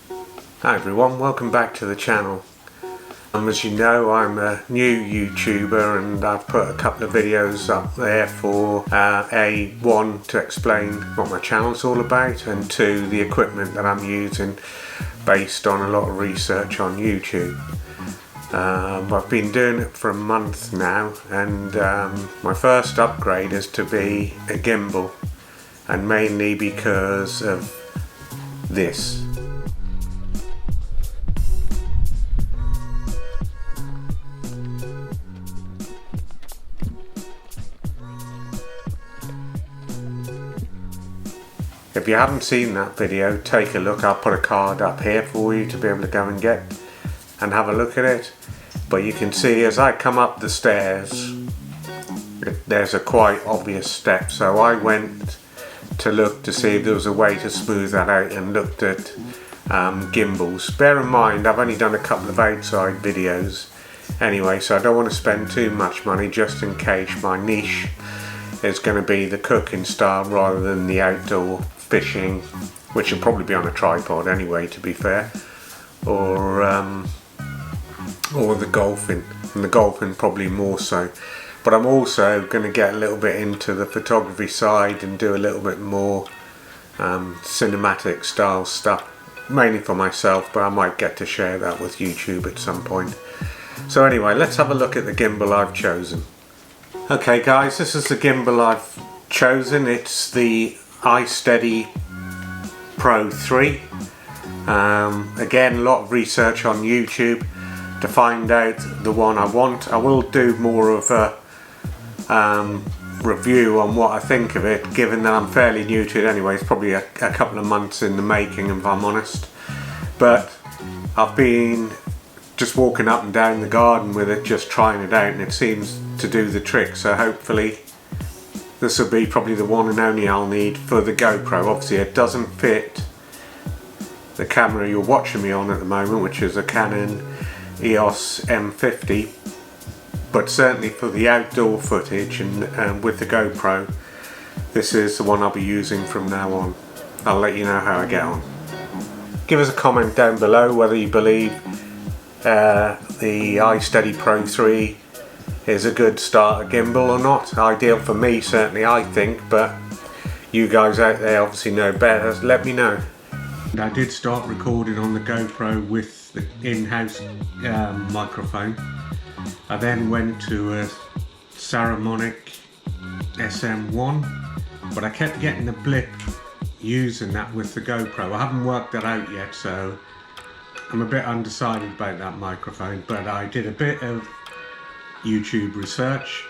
Hi everyone, welcome back to the channel. As you know, I'm a new YouTuber and I've put a couple of videos up there for one to explain what my channel's all about, and two, the equipment that I'm using based on a lot of research on YouTube. I've been doing it for a month now, and my first upgrade is to be a gimbal, and mainly because of this. If you haven't seen that video, take a look. I'll put a card up here for you to be able to go and get and have a look at it. But you can see as I come up the stairs, there's a quite obvious step, so I went to look to see if there was a way to smooth that out and looked at gimbals. Bear in mind, I've only done a couple of outside videos anyway, so I don't want to spend too much money, just in case my niche is going to be the cooking style rather than the outdoor fishing, which will probably be on a tripod anyway, to be fair, or the golfing, and the golfing probably more so. But I'm also going to get a little bit into the photography side and do a little bit more cinematic style stuff, mainly for myself, but I might get to share that with YouTube at some point. So anyway, let's have a look at the gimbal I've chosen. Okay guys, this is the gimbal I've chosen. It's the iSteady Pro 3. Again, a lot of research on YouTube to find out the one I want. I will do more of a review on what I think of it, given that I'm fairly new to it anyway. It's probably a couple of months in the making, if I'm honest. But I've been just walking up and down the garden with it, just trying it out, and it seems to do the trick. So hopefully this will be probably the one and only I'll need for the GoPro. Obviously it doesn't fit the camera you're watching me on at the moment, which is a Canon EOS M50, but certainly for the outdoor footage and with the GoPro, this is the one I'll be using from now on. I'll let you know how I get on. Give us a comment down below whether you believe the iSteady Pro 3 is a good starter gimbal or not. Ideal for me, certainly, I think, but you guys out there obviously know better. Let me know. And I did start recording on the GoPro with the in-house microphone. I then went to a Saramonic SM1, but I kept getting a blip using that with the GoPro. I haven't worked that out yet, so I'm a bit undecided about that microphone, but I did a bit of YouTube research,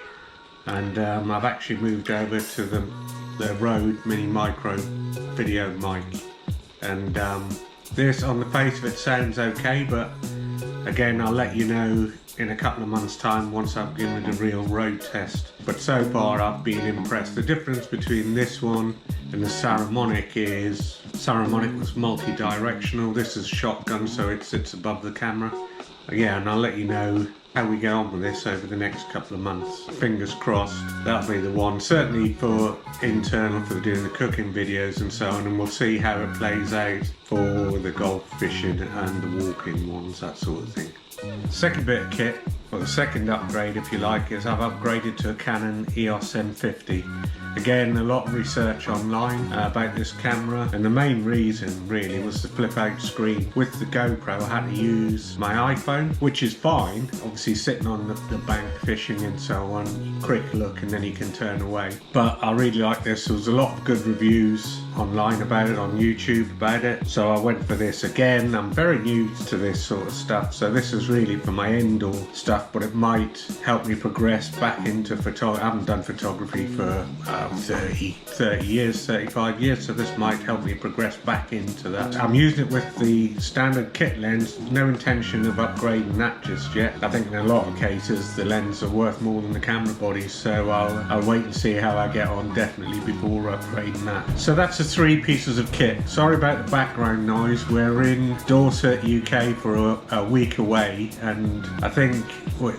and I've actually moved over to the Rode Mini Micro video mic, and this on the face of it sounds okay, but again I'll let you know in a couple of months time once I've given it a real road test. But so far I've been impressed. The difference between this one and the Saramonic is Saramonic was multi-directional. This is shotgun, so it sits above the camera. Yeah, and I'll let you know how we get on with this over the next couple of months. Fingers crossed that'll be the one, certainly for internal, for doing the cooking videos and so on, and we'll see how it plays out for the golf fishing and the walking ones, that sort of thing. Second bit of kit, or the second upgrade if you like, is I've upgraded to a Canon EOS M50. Again, a lot of research online about this camera, and the main reason really was the flip out screen. With the GoPro I had to use my iPhone, which is fine, obviously sitting on the bank fishing and so on, quick look and then you can turn away. But I really like this. There was a lot of good reviews online about it, on YouTube about it, so I went for this. Again, I'm very new to this sort of stuff, so this is really for my indoor stuff, but it might help me progress back into photography. I haven't done photography for 30 years, 35 years, so this might help me progress back into that. I'm using it with the standard kit lens, no intention of upgrading that just yet. I think in a lot of cases the lens are worth more than the camera body, so I'll wait and see how I get on definitely before upgrading that. So that's the 3 pieces of kit. Sorry about the background noise. We're in Dorset, UK for a week away, and I think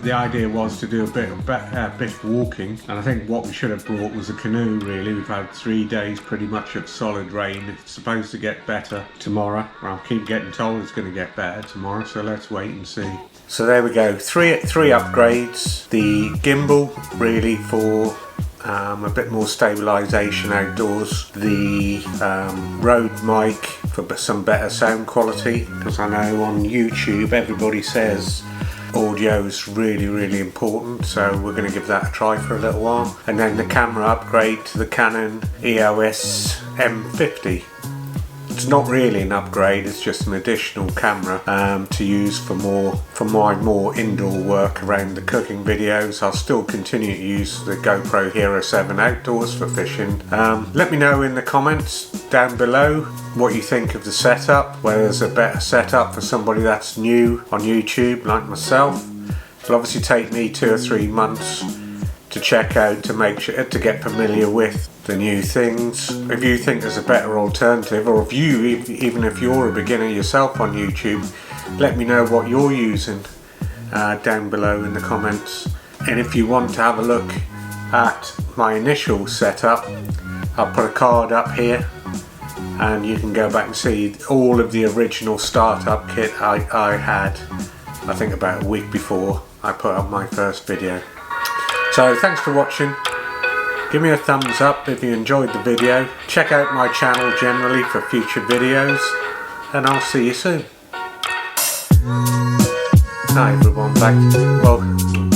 the idea was to do a bit of walking, and I think what we should have brought was a canoe really. We've had 3 days pretty much of solid rain. It's supposed to get better tomorrow. Well, I keep getting told it's going to get better tomorrow, so let's wait and see. So there we go, three upgrades. The gimbal really for a bit more stabilisation outdoors, the Rode mic for some better sound quality, because I know on YouTube everybody says audio is really important, so we're going to give that a try for a little while. And then the camera upgrade to the Canon EOS M50. It's not really an upgrade, it's just an additional camera to use for my more indoor work around the cooking videos. I'll still continue to use the GoPro Hero 7 outdoors for fishing. Let me know in the comments down below what you think of the setup, whether there's a better setup for somebody that's new on YouTube like myself. It'll obviously take me 2 or 3 months to check out, to make sure, to get familiar with the new things. If you think there's a better alternative, or if you, even if you're a beginner yourself on YouTube, let me know what you're using down below in the comments. And if you want to have a look at my initial setup, I'll put a card up here and you can go back and see all of the original startup kit I had, I think about a week before I put up my first video. So thanks for watching. Give me a thumbs up if you enjoyed the video. Check out my channel generally for future videos, and I'll see you soon. Hi everyone,